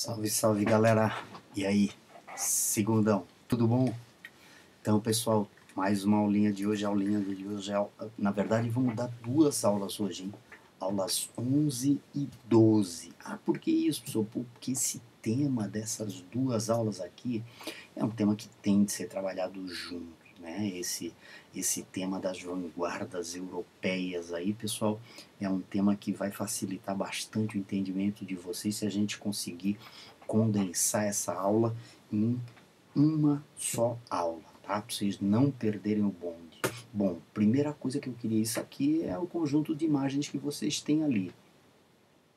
Salve, salve galera! E aí, segundão, tudo bom? Então pessoal, mais uma aulinha de hoje, na verdade vamos dar duas aulas hoje, hein? Aulas 11 e 12. Ah, por que isso, professor? Porque esse tema dessas duas aulas aqui é um tema que tem de ser trabalhado junto, né? Esse tema das vanguardas europeias aí, pessoal, é um tema que vai facilitar bastante o entendimento de vocês se a gente conseguir condensar essa aula em uma só aula, tá? Para vocês não perderem o bonde. Bom, primeira coisa que eu queria, isso aqui é o conjunto de imagens que vocês têm ali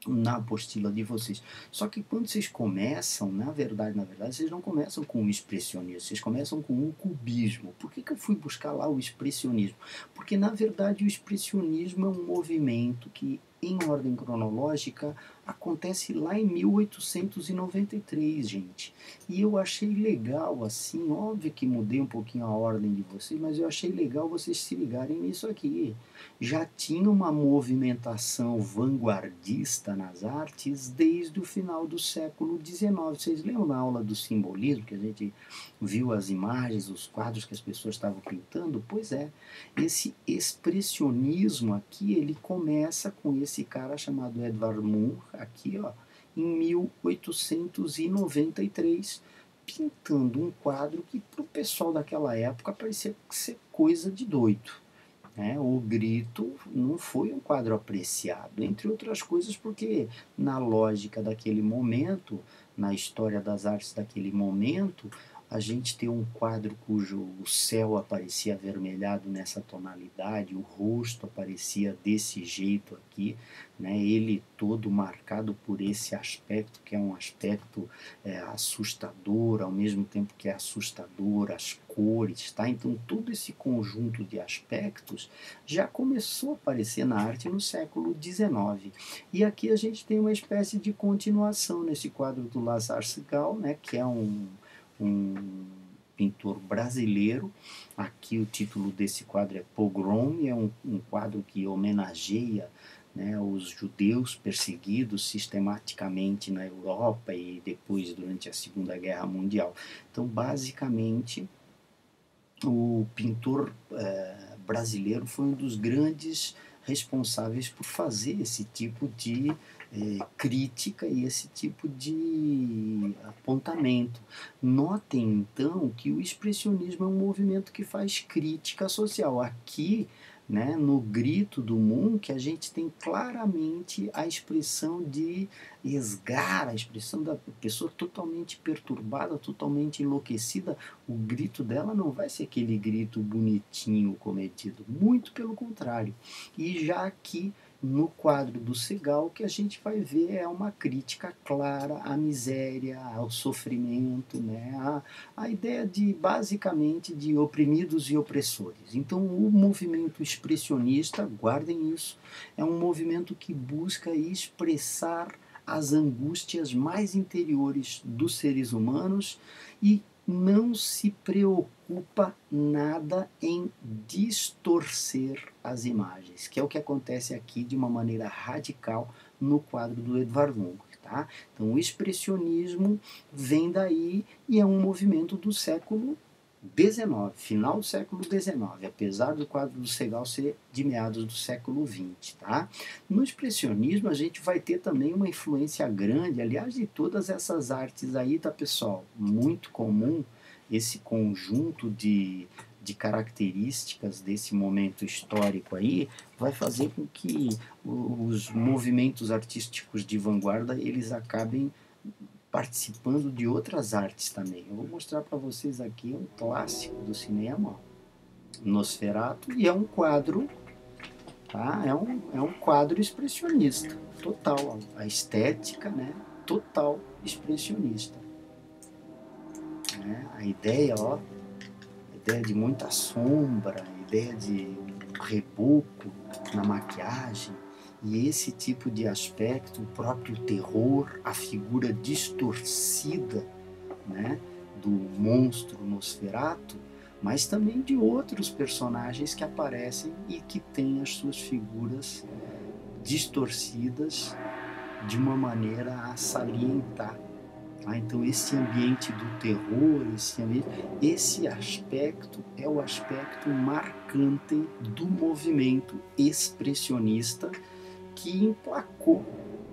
na apostila de vocês. Só que quando vocês começam, na verdade, vocês não começam com o expressionismo, vocês começam com o cubismo. Por que eu fui buscar lá o expressionismo? Porque, na verdade, o expressionismo é um movimento que, em ordem cronológica, acontece lá em 1893, gente. E eu achei legal, assim, óbvio que mudei um pouquinho a ordem de vocês, mas eu achei legal vocês se ligarem nisso aqui. Já tinha uma movimentação vanguardista nas artes desde o final do século XIX. Vocês lembram na aula do simbolismo, que a gente viu as imagens, os quadros que as pessoas estavam pintando? Pois é, esse expressionismo aqui, ele começa com esse cara chamado Edvard Munch, aqui ó, em 1893, pintando um quadro que para o pessoal daquela época parecia ser coisa de doido. O Grito não foi um quadro apreciado, entre outras coisas porque na lógica daquele momento, na história das artes daquele momento, a gente tem um quadro cujo o céu aparecia avermelhado nessa tonalidade, o rosto aparecia desse jeito aqui, né? Ele todo marcado por esse aspecto, que é um aspecto assustador, ao mesmo tempo que é assustador, as cores, tá? Então todo esse conjunto de aspectos já começou a aparecer na arte no século XIX. E aqui a gente tem uma espécie de continuação nesse quadro do Lazar Segal, né? Que é um pintor brasileiro. Aqui o título desse quadro é Pogrom, é um quadro que homenageia, né, os judeus perseguidos sistematicamente na Europa e depois durante a Segunda Guerra Mundial. Então, basicamente, o pintor brasileiro foi um dos grandes responsáveis por fazer esse tipo de crítica e esse tipo de apontamento. Notem então que o expressionismo é um movimento que faz crítica social. Aqui, né, no Grito do Munch, a gente tem claramente a expressão de esgar, a expressão da pessoa totalmente perturbada, totalmente enlouquecida. O grito dela não vai ser aquele grito bonitinho cometido, muito pelo contrário. E já aqui no quadro do Segal, o que a gente vai ver é uma crítica clara à miséria, ao sofrimento, né? a ideia de, basicamente, de oprimidos e opressores. Então, o movimento expressionista, guardem isso, é um movimento que busca expressar as angústias mais interiores dos seres humanos e não se preocupa nada em distorcer as imagens, que é o que acontece aqui de uma maneira radical no quadro do Edvard Munch. Tá? Então o expressionismo vem daí e é um movimento do século XIX, final do século XIX, apesar do quadro do Segal ser de meados do século XX. Tá? No expressionismo a gente vai ter também uma influência grande, aliás, de todas essas artes aí, tá, pessoal? Muito comum esse conjunto de características desse momento histórico aí, vai fazer com que os movimentos artísticos de vanguarda eles acabem participando de outras artes também. Eu vou mostrar para vocês aqui um clássico do cinema, Nosferatu, e é um quadro, tá? É um quadro expressionista, total, a estética, né? Total expressionista. Né? A ideia, ó, a ideia de muita sombra, a ideia de reboco na maquiagem, e esse tipo de aspecto, o próprio terror, a figura distorcida, né, do monstro Nosferatu, mas também de outros personagens que aparecem e que têm as suas figuras distorcidas de uma maneira a salientar Então esse ambiente do terror, esse aspecto é o aspecto marcante do movimento expressionista que emplacou,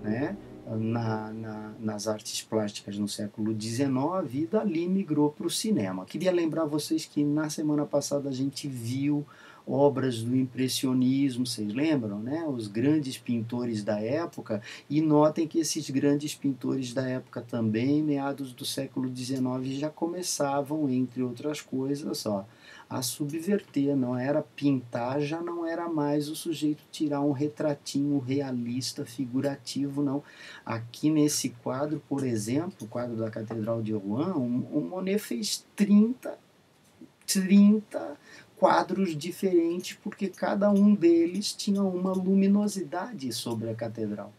né, nas artes plásticas no século XIX e dali migrou para o cinema. Queria lembrar vocês que na semana passada a gente viu obras do impressionismo, vocês lembram, né? Os grandes pintores da época, e notem que esses grandes pintores da época também, meados do século XIX, já começavam, entre outras coisas, a subverter, não era pintar, já não era mais o sujeito tirar um retratinho realista, figurativo, não. Aqui nesse quadro, por exemplo, o quadro da Catedral de Rouen, o Monet fez 30 quadros diferentes, porque cada um deles tinha uma luminosidade sobre a catedral.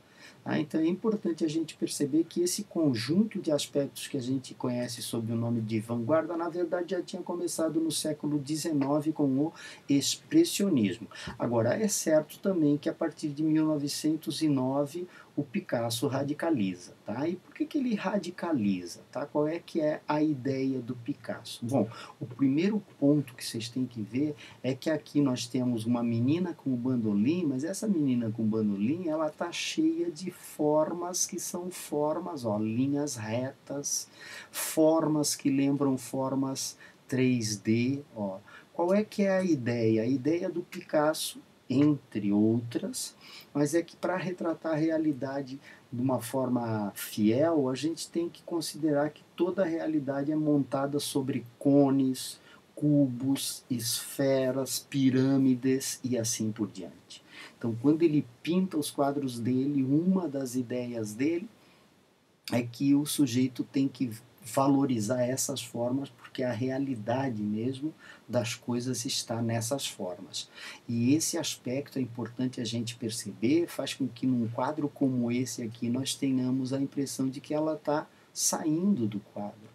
Então é importante a gente perceber que esse conjunto de aspectos que a gente conhece sob o nome de vanguarda, na verdade já tinha começado no século XIX com o expressionismo. Agora, é certo também que a partir de 1909 o Picasso radicaliza. Tá? E por que ele radicaliza? Tá? Qual é que é a ideia do Picasso? Bom, o primeiro ponto que vocês têm que ver é que aqui nós temos uma menina com o bandolim, mas essa menina com o bandolim, ela está cheia de formas que são formas, linhas retas, formas que lembram formas 3D. Qual é que é a ideia? A ideia do Picasso, entre outras, mas é que para retratar a realidade de uma forma fiel, a gente tem que considerar que toda a realidade é montada sobre cones, cubos, esferas, pirâmides e assim por diante. Então, quando ele pinta os quadros dele, uma das ideias dele é que o sujeito tem que valorizar essas formas, porque a realidade mesmo das coisas está nessas formas. E esse aspecto é importante a gente perceber, faz com que num quadro como esse aqui nós tenhamos a impressão de que ela está saindo do quadro.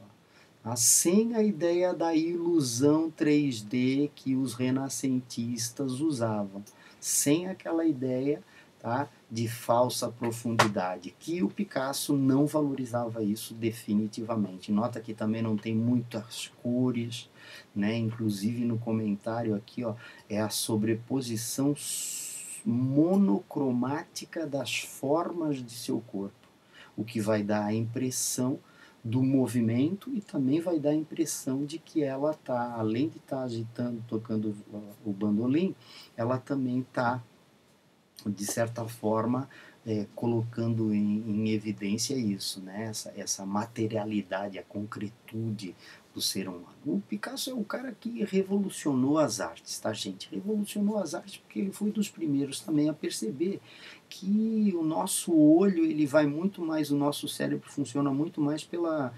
Sem a ideia da ilusão 3D que os renascentistas usavam, sem aquela ideia, tá, de falsa profundidade, que o Picasso não valorizava isso definitivamente. Nota que também não tem muitas cores, né? Inclusive no comentário aqui, é a sobreposição monocromática das formas de seu corpo, o que vai dar a impressão do movimento e também vai dar a impressão de que ela está, além de estar agitando, tocando o bandolim, ela também está, de certa forma, colocando em evidência isso, né? essa materialidade, a concretude do ser humano. O Picasso é o cara que revolucionou as artes, tá, gente? Revolucionou as artes porque ele foi dos primeiros também a perceber que o nosso olho, ele vai muito mais, o nosso cérebro funciona muito mais pela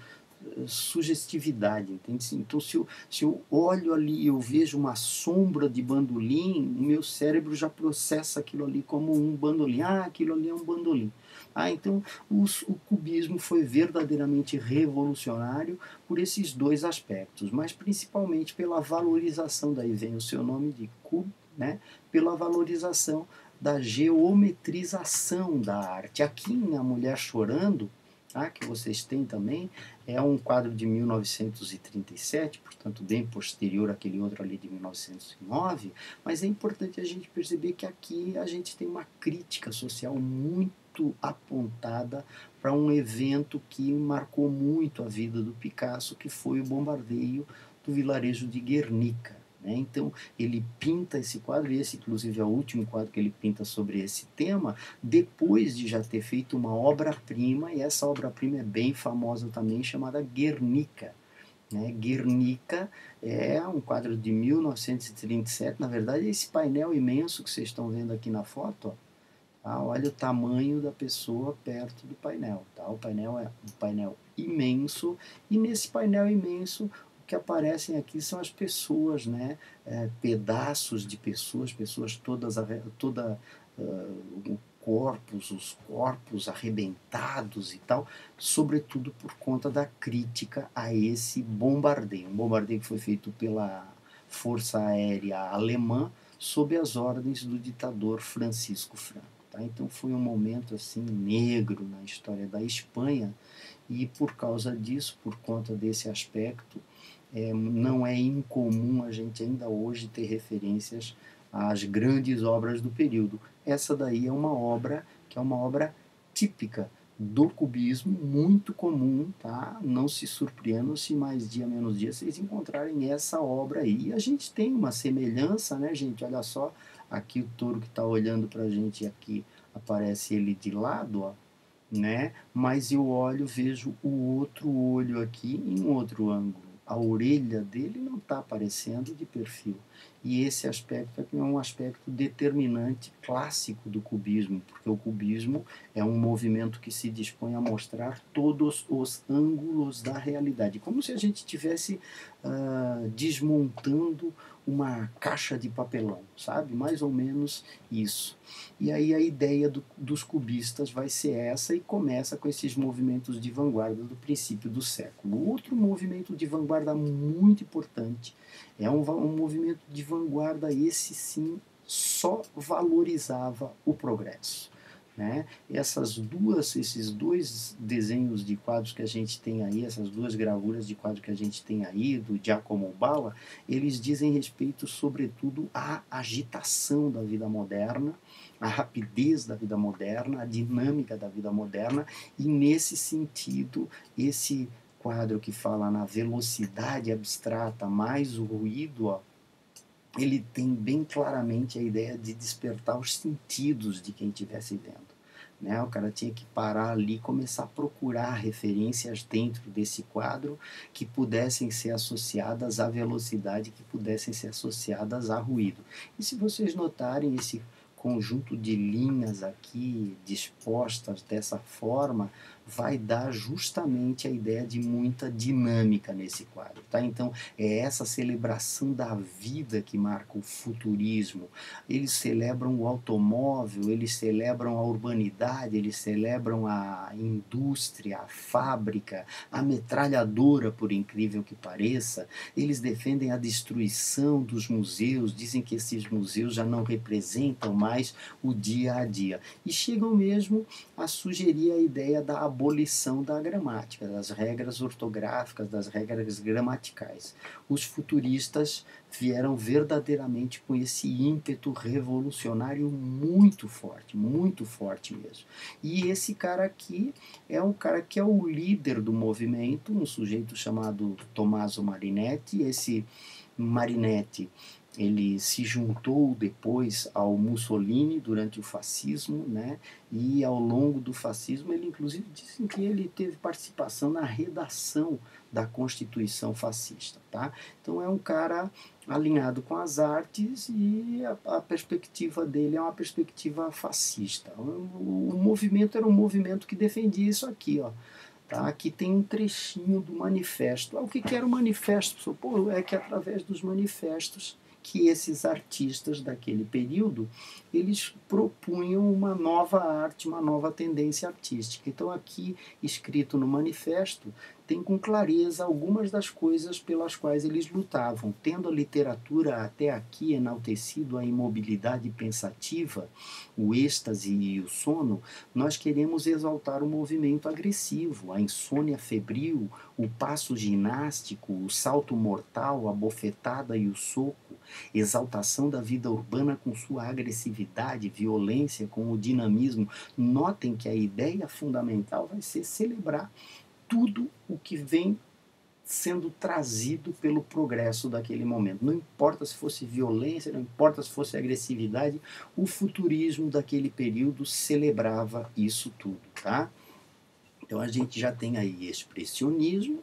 sugestividade, entende? Então, se eu olho ali e eu vejo uma sombra de bandolim, o meu cérebro já processa aquilo ali como um bandolim. Aquilo ali é um bandolim. Então, o cubismo foi verdadeiramente revolucionário por esses dois aspectos, mas principalmente pela valorização, daí vem o seu nome de cubo, né? Pela valorização da geometrização da arte. Aqui em A Mulher Chorando, que vocês têm também, é um quadro de 1937, portanto bem posterior àquele outro ali de 1909, mas é importante a gente perceber que aqui a gente tem uma crítica social muito apontada para um evento que marcou muito a vida do Picasso, que foi o bombardeio do vilarejo de Guernica. Então ele pinta esse quadro, e esse inclusive é o último quadro que ele pinta sobre esse tema, depois de já ter feito uma obra-prima, e essa obra-prima é bem famosa também, chamada Guernica. Guernica é um quadro de 1937, na verdade esse painel imenso que vocês estão vendo aqui na foto, olha o tamanho da pessoa perto do painel. O painel é um painel imenso, e nesse painel imenso que aparecem aqui são as pessoas, pedaços de pessoas todas, os corpos arrebentados e tal, sobretudo por conta da crítica a esse bombardeio. Um bombardeio que foi feito pela Força Aérea Alemã sob as ordens do ditador Francisco Franco. tá? Então foi um momento assim negro na história da Espanha, e por causa disso, por conta desse aspecto, não é incomum a gente ainda hoje ter referências às grandes obras do período. Essa daí é uma obra que é uma obra típica do cubismo, muito comum, tá? Não se surpreendam se mais dia menos dia vocês encontrarem essa obra aí. E a gente tem uma semelhança, né, gente? Olha só, aqui o touro que está olhando para a gente aqui, aparece ele de lado, ó, né? Mas eu olho, vejo o outro olho aqui em outro ângulo. A orelha dele não está aparecendo de perfil. E esse aspecto aqui é um aspecto determinante clássico do cubismo, porque o cubismo é um movimento que se dispõe a mostrar todos os ângulos da realidade, como se a gente estivesse desmontando uma caixa de papelão, sabe? Mais ou menos isso. E aí a ideia dos cubistas vai ser essa, e começa com esses movimentos de vanguarda do princípio do século. Outro movimento de vanguarda muito importante é um movimento de vanguarda, esse sim, só valorizava o progresso. Né? Esses dois desenhos de quadros que a gente tem aí, essas duas gravuras de quadro que a gente tem aí, do Giacomo Balla, eles dizem respeito, sobretudo, à agitação da vida moderna, à rapidez da vida moderna, à dinâmica da vida moderna, e nesse sentido, esse quadro que fala na velocidade abstrata mais o ruído, ó, ele tem bem claramente a ideia de despertar os sentidos de quem estivesse vendo. Né? O cara tinha que parar ali e começar a procurar referências dentro desse quadro que pudessem ser associadas à velocidade, que pudessem ser associadas a ruído. E se vocês notarem esse conjunto de linhas aqui dispostas dessa forma, vai dar justamente a ideia de muita dinâmica nesse quadro. Tá? Então, é essa celebração da vida que marca o futurismo. Eles celebram o automóvel, eles celebram a urbanidade, eles celebram a indústria, a fábrica, a metralhadora, por incrível que pareça. Eles defendem a destruição dos museus, dizem que esses museus já não representam mais o dia a dia. E chegam mesmo a sugerir a ideia da abolição da gramática, das regras ortográficas, das regras gramaticais. Os futuristas vieram verdadeiramente com esse ímpeto revolucionário muito forte mesmo. E esse cara aqui é um cara que é o líder do movimento, um sujeito chamado Tommaso Marinetti. Esse Marinetti, ele se juntou depois ao Mussolini durante o fascismo, né? E ao longo do fascismo ele inclusive dizem que ele teve participação na redação da Constituição fascista, tá? Então é um cara alinhado com as artes, e a perspectiva dele é uma perspectiva fascista. O movimento era um movimento que defendia isso aqui, ó. Tá? Aqui tem um trechinho do manifesto. O que era o manifesto? Pô, é que através dos manifestos que esses artistas daquele período, eles propunham uma nova arte, uma nova tendência artística. Então aqui, escrito no manifesto, tem com clareza algumas das coisas pelas quais eles lutavam. Tendo a literatura até aqui enaltecido a imobilidade pensativa, o êxtase e o sono, nós queremos exaltar o movimento agressivo, a insônia febril, o passo ginástico, o salto mortal, a bofetada e o soco, exaltação da vida urbana com sua agressividade, violência, com o dinamismo. Notem que a ideia fundamental vai ser celebrar tudo o que vem sendo trazido pelo progresso daquele momento. Não importa se fosse violência, não importa se fosse agressividade, o futurismo daquele período celebrava isso tudo, tá? Então a gente já tem aí expressionismo,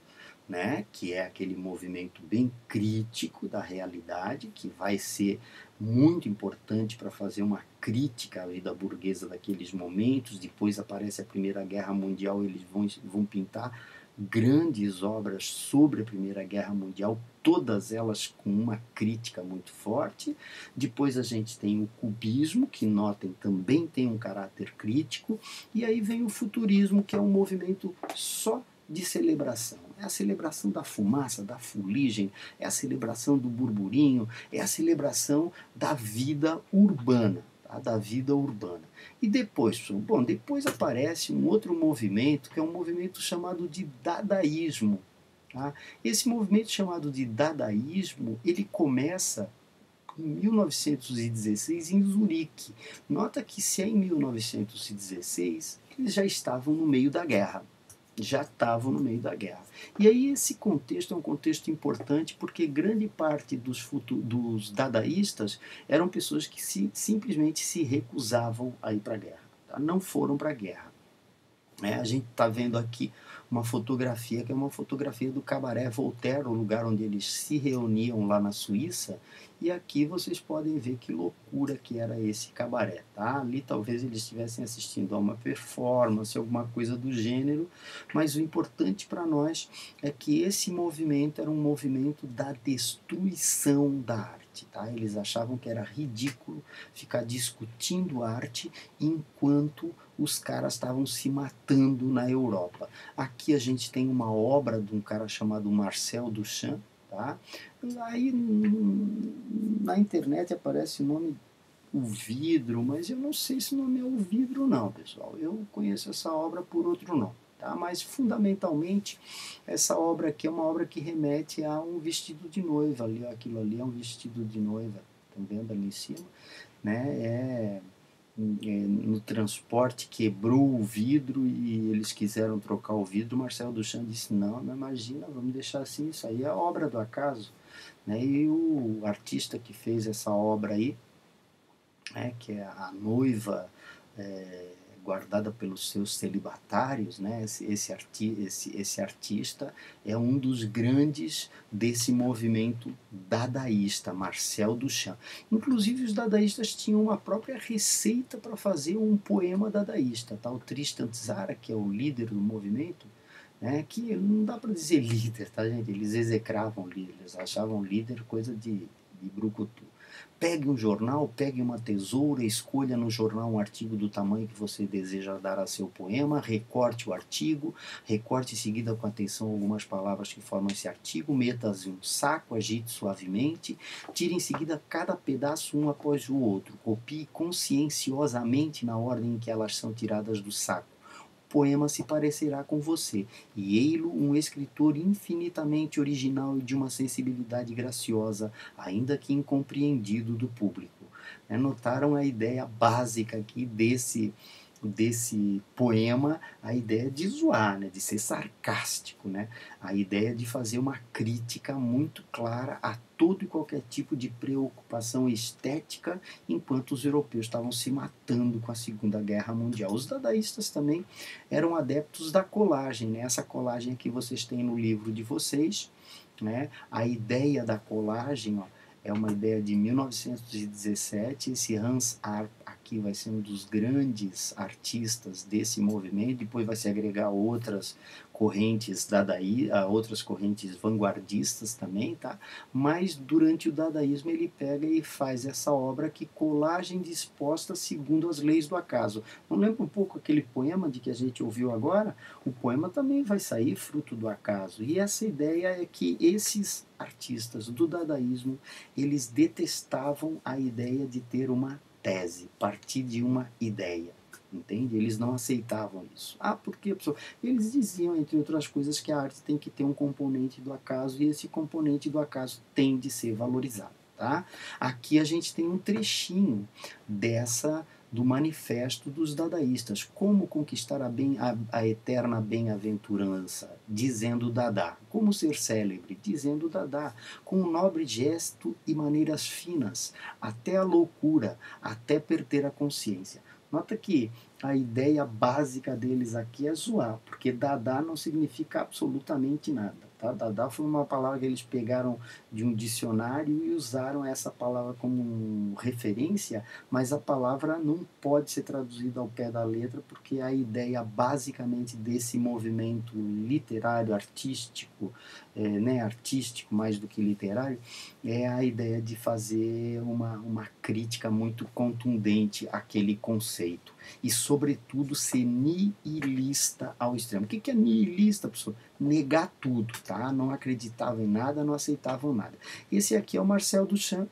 né, que é aquele movimento bem crítico da realidade, que vai ser muito importante para fazer uma crítica à vida burguesa daqueles momentos. Depois aparece a Primeira Guerra Mundial, eles vão pintar grandes obras sobre a Primeira Guerra Mundial, todas elas com uma crítica muito forte. Depois a gente tem o cubismo, que notem também tem um caráter crítico, e aí vem o futurismo, que é um movimento só de celebração. É a celebração da fumaça, da fuligem, é a celebração do burburinho, é a celebração da vida urbana. tá? Da vida urbana. E depois, pessoal, bom, depois aparece um outro movimento, que é um movimento chamado de dadaísmo. Tá? Esse movimento chamado de dadaísmo, ele começa em 1916 em Zurique. Nota que se é em 1916, eles já estavam no meio da guerra. Já estavam no meio da guerra. E aí esse contexto é um contexto importante porque grande parte dos dadaístas eram pessoas que simplesmente se recusavam a ir para a guerra. Tá? Não foram para a guerra. A gente está vendo aqui uma fotografia que é uma fotografia do Cabaré Voltaire, o lugar onde eles se reuniam lá na Suíça, e aqui vocês podem ver que loucura que era esse cabaré, tá? Ali talvez eles estivessem assistindo a uma performance, alguma coisa do gênero, mas o importante para nós é que esse movimento era um movimento da destruição da arte, tá? Eles achavam que era ridículo ficar discutindo arte enquanto os caras estavam se matando na Europa. Aqui a gente tem uma obra de um cara chamado Marcel Duchamp, tá? Aí na internet aparece o nome O Vidro, mas eu não sei se o nome é O Vidro não, pessoal. Eu conheço essa obra por outro nome. Tá? Mas fundamentalmente essa obra aqui é uma obra que remete a um vestido de noiva. Ali, aquilo ali é um vestido de noiva. Estão vendo ali em cima? Né? No transporte quebrou o vidro e eles quiseram trocar o vidro. Marcel Duchamp disse: não, não imagina, vamos deixar assim, isso aí é obra do acaso. Né? E o artista que fez essa obra aí, que é a noiva guardada pelos seus celibatários, né? Esse artista é um dos grandes desse movimento dadaísta, Marcel Duchamp. Inclusive os dadaístas tinham uma própria receita para fazer um poema dadaísta. Tá? O Tristan Tzara, que é o líder do movimento, que não dá para dizer líder, tá, gente? Eles execravam líder, eles achavam líder coisa de brucutu. Pegue um jornal, pegue uma tesoura, escolha no jornal um artigo do tamanho que você deseja dar a seu poema, recorte o artigo, recorte em seguida com atenção algumas palavras que formam esse artigo, meta-as em um saco, agite suavemente, tire em seguida cada pedaço um após o outro, copie conscienciosamente na ordem em que elas são tiradas do saco. Poema se parecerá com você, e ei-lo um escritor infinitamente original e de uma sensibilidade graciosa, ainda que incompreendido do público. Notaram a ideia básica aqui desse poema, a ideia de zoar, de ser sarcástico, a ideia de fazer uma crítica muito clara a todo e qualquer tipo de preocupação estética, enquanto os europeus estavam se matando com a Segunda Guerra Mundial. Os dadaístas também eram adeptos da colagem, essa colagem que vocês têm no livro de vocês, a ideia da colagem, é uma ideia de 1917, esse Hans Arp aqui vai ser um dos grandes artistas desse movimento, depois vai se agregar outras correntes outras correntes vanguardistas também, tá? Mas durante o dadaísmo ele pega e faz essa obra que colagem disposta segundo as leis do acaso. Não lembra um pouco aquele poema de que a gente ouviu agora? O poema também vai sair fruto do acaso. E essa ideia é que esses artistas do dadaísmo, eles detestavam a ideia de ter uma tese, partir de uma ideia. Entende? Eles não aceitavam isso. Por quê, pessoal? Eles diziam, entre outras coisas, que a arte tem que ter um componente do acaso e esse componente do acaso tem de ser valorizado. Tá? Aqui a gente tem um trechinho do manifesto dos dadaístas, como conquistar a eterna bem-aventurança, dizendo Dadá, como ser célebre, dizendo Dadá, com um nobre gesto e maneiras finas, até a loucura, até perder a consciência. Nota que a ideia básica deles aqui é zoar, porque Dadá não significa absolutamente nada. Tá? Dadá foi uma palavra que eles pegaram de um dicionário e usaram essa palavra como referência, mas a palavra não pode ser traduzida ao pé da letra, porque a ideia basicamente desse movimento literário, artístico, artístico mais do que literário, é a ideia de fazer uma crítica muito contundente àquele conceito. E, sobretudo, ser nihilista ao extremo. O que é nihilista, pessoal? Negar tudo, tá? Não acreditava em nada, não aceitavam nada. Esse aqui é o Marcel Duchamp,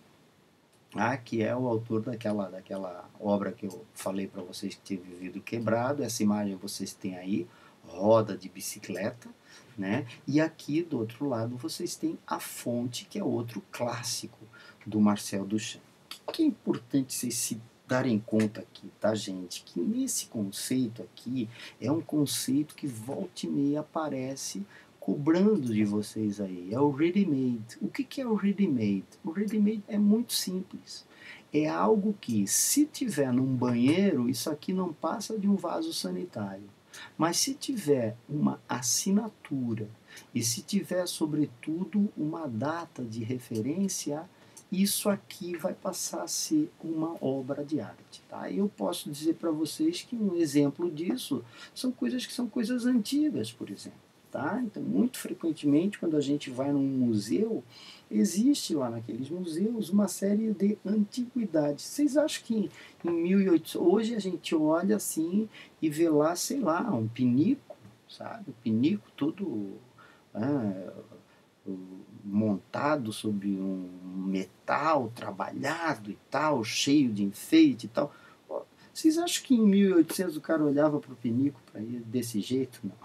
que é o autor daquela obra que eu falei para vocês que teve o vidro quebrado. Essa imagem vocês têm aí, roda de bicicleta, né? E aqui do outro lado vocês têm a fonte, que é outro clássico do Marcel Duchamp. O que é importante vocês se darem conta aqui, tá, gente? Que nesse conceito aqui é um conceito que volta e meia aparece cobrando de vocês aí. É o ready-made. O que é o ready-made? O ready-made é muito simples. É algo que, se tiver num banheiro, isso aqui não passa de um vaso sanitário. Mas se tiver uma assinatura e se tiver, sobretudo, uma data de referência, isso aqui vai passar a ser uma obra de arte. Tá? Eu posso dizer para vocês que um exemplo disso são coisas que são coisas antigas, por exemplo. Tá? Então, muito frequentemente, quando a gente vai num museu, existe lá naqueles museus uma série de antiguidades. Vocês acham que em 1800, hoje a gente olha assim e vê lá, sei lá, um pinico, sabe? Um pinico todo ah, montado sobre um metal trabalhado e tal, cheio de enfeite e tal. Vocês acham que em 1800 o cara olhava para o pinico para ir desse jeito? Não.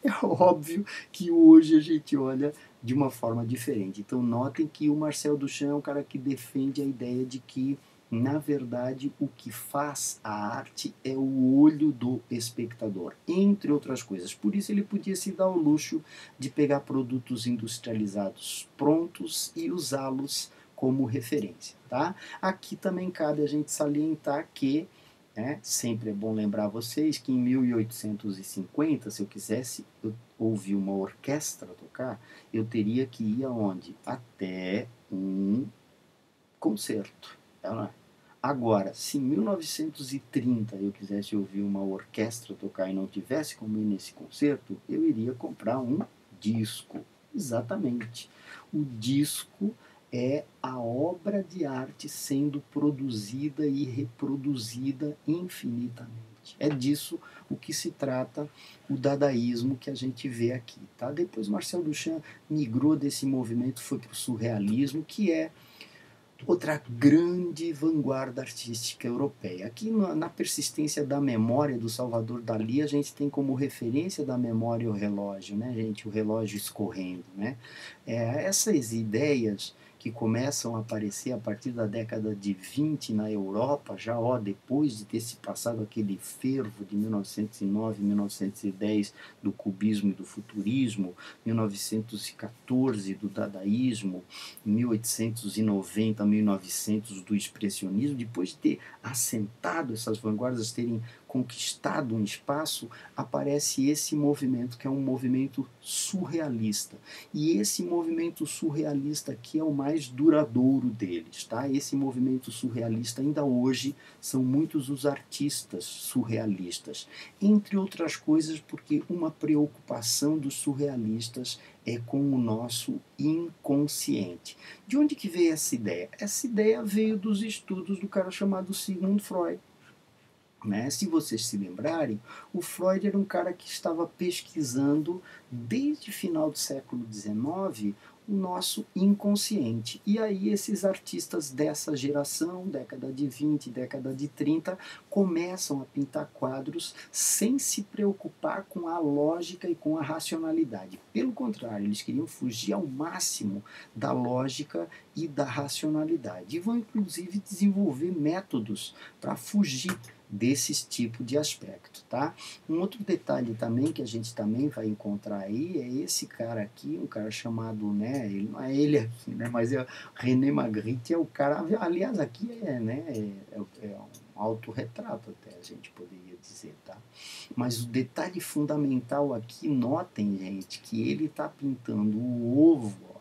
É óbvio que hoje a gente olha de uma forma diferente. Então notem que o Marcel Duchamp é um cara que defende a ideia de que, na verdade, o que faz a arte é o olho do espectador, entre outras coisas. Por isso ele podia se dar o luxo de pegar produtos industrializados prontos e usá-los como referência. Tá? Aqui também cabe a gente salientar que sempre é bom lembrar vocês que em 1850, se eu quisesse ouvir uma orquestra tocar, eu teria que ir aonde? Até um concerto. Tá? Agora, se em 1930 eu quisesse ouvir uma orquestra tocar e não tivesse como ir nesse concerto, eu iria comprar um disco. Exatamente. O disco é a obra de arte sendo produzida e reproduzida infinitamente. É disso o que se trata o dadaísmo que a gente vê aqui. Tá? Depois Marcel Duchamp migrou desse movimento, foi para o surrealismo, que é outra grande vanguarda artística europeia. Aqui na persistência da memória do Salvador Dalí, a gente tem como referência da memória o relógio, né, gente? O relógio escorrendo, né? Essas ideias que começam a aparecer a partir da década de 20 na Europa, já depois de ter se passado aquele fervo de 1909, 1910 do cubismo e do futurismo, 1914 do dadaísmo, 1890, 1900 do expressionismo, depois de ter assentado essas vanguardas, terem conquistado um espaço, aparece esse movimento, que é um movimento surrealista. E esse movimento surrealista aqui é o mais duradouro deles. Tá? Esse movimento surrealista, ainda hoje, são muitos os artistas surrealistas. Entre outras coisas, porque uma preocupação dos surrealistas é com o nosso inconsciente. De onde que veio essa ideia? Essa ideia veio dos estudos do cara chamado Sigmund Freud. Se vocês se lembrarem, o Freud era um cara que estava pesquisando, desde o final do século XIX, o nosso inconsciente. E aí esses artistas dessa geração, década de 20, década de 30, começam a pintar quadros sem se preocupar com a lógica e com a racionalidade. Pelo contrário, eles queriam fugir ao máximo da lógica e da racionalidade. E vão, inclusive, desenvolver métodos para fugir desses tipos de aspecto, tá? Um outro detalhe também que a gente também vai encontrar aí é esse cara aqui, um cara chamado, ele não é ele aqui, mas é René Magritte, é o cara, aliás, aqui é um autorretrato até, a gente poderia dizer, tá? Mas o detalhe fundamental aqui, notem, gente, que ele está pintando o ovo, ó.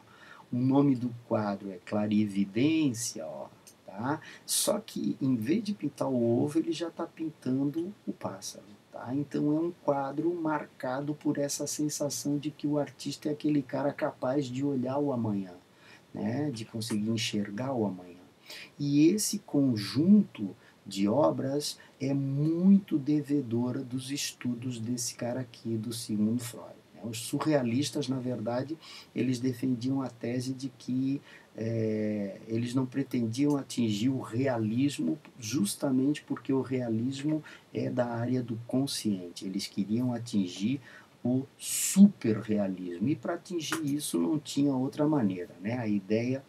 O nome do quadro é Clarividência, ó. Tá? Só que em vez de pintar o ovo, ele já está pintando o pássaro. Tá? Então é um quadro marcado por essa sensação de que o artista é aquele cara capaz de olhar o amanhã, né? De conseguir enxergar o amanhã. E esse conjunto de obras é muito devedora dos estudos desse cara aqui, do Sigmund Freud. Os surrealistas, na verdade, eles defendiam a tese de que eles não pretendiam atingir o realismo justamente porque o realismo é da área do consciente. Eles queriam atingir o superrealismo. E para atingir isso não tinha outra maneira, né? A ideia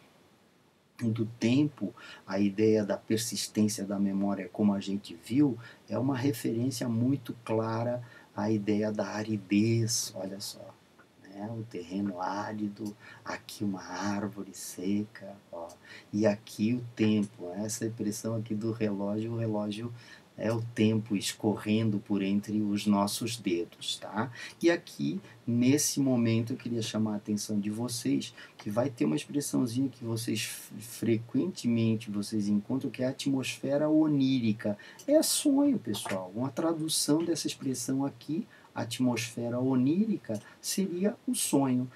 do tempo, a ideia da persistência da memória, como a gente viu, é uma referência muito clara à ideia da aridez, olha só, né? O terreno árido, aqui uma árvore seca, ó, e aqui o tempo, essa impressão aqui do relógio, o relógio é o tempo escorrendo por entre os nossos dedos, tá? E aqui, nesse momento, eu queria chamar a atenção de vocês, que vai ter uma expressãozinha que vocês frequentemente vocês encontram, que é a atmosfera onírica. É sonho, pessoal. Uma tradução dessa expressão aqui, atmosfera onírica, seria o sonho.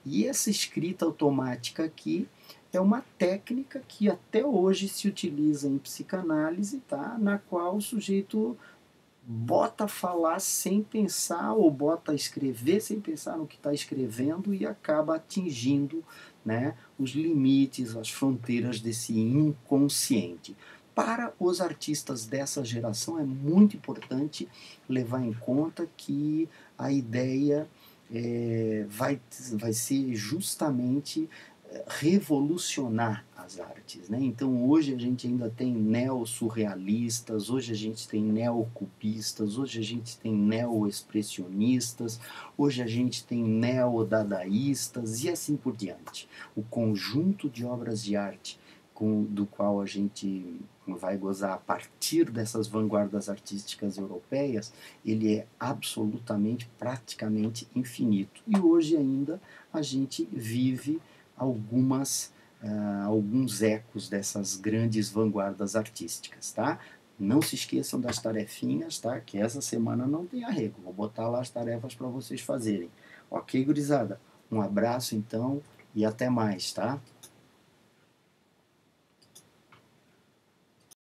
E essa escrita automática aqui é uma técnica que até hoje se utiliza em psicanálise, tá? Na qual o sujeito bota a falar sem pensar ou bota a escrever sem pensar no que está escrevendo e acaba atingindo, né, os limites, as fronteiras desse inconsciente. Para os artistas dessa geração é muito importante levar em conta que a ideia vai ser justamente revolucionar as artes, né? Então hoje a gente ainda tem neo-surrealistas, hoje a gente tem neocubistas, hoje a gente tem neo-expressionistas, hoje a gente tem neo-dadaístas e assim por diante. O conjunto de obras de arte do qual a gente vai gozar a partir dessas vanguardas artísticas europeias, ele é absolutamente, praticamente infinito. E hoje ainda a gente vive alguns ecos dessas grandes vanguardas artísticas, tá? Não se esqueçam das tarefinhas, tá? Que essa semana não tem arrego. Vou botar lá as tarefas para vocês fazerem. Ok, gurizada? Um abraço então e até mais, tá?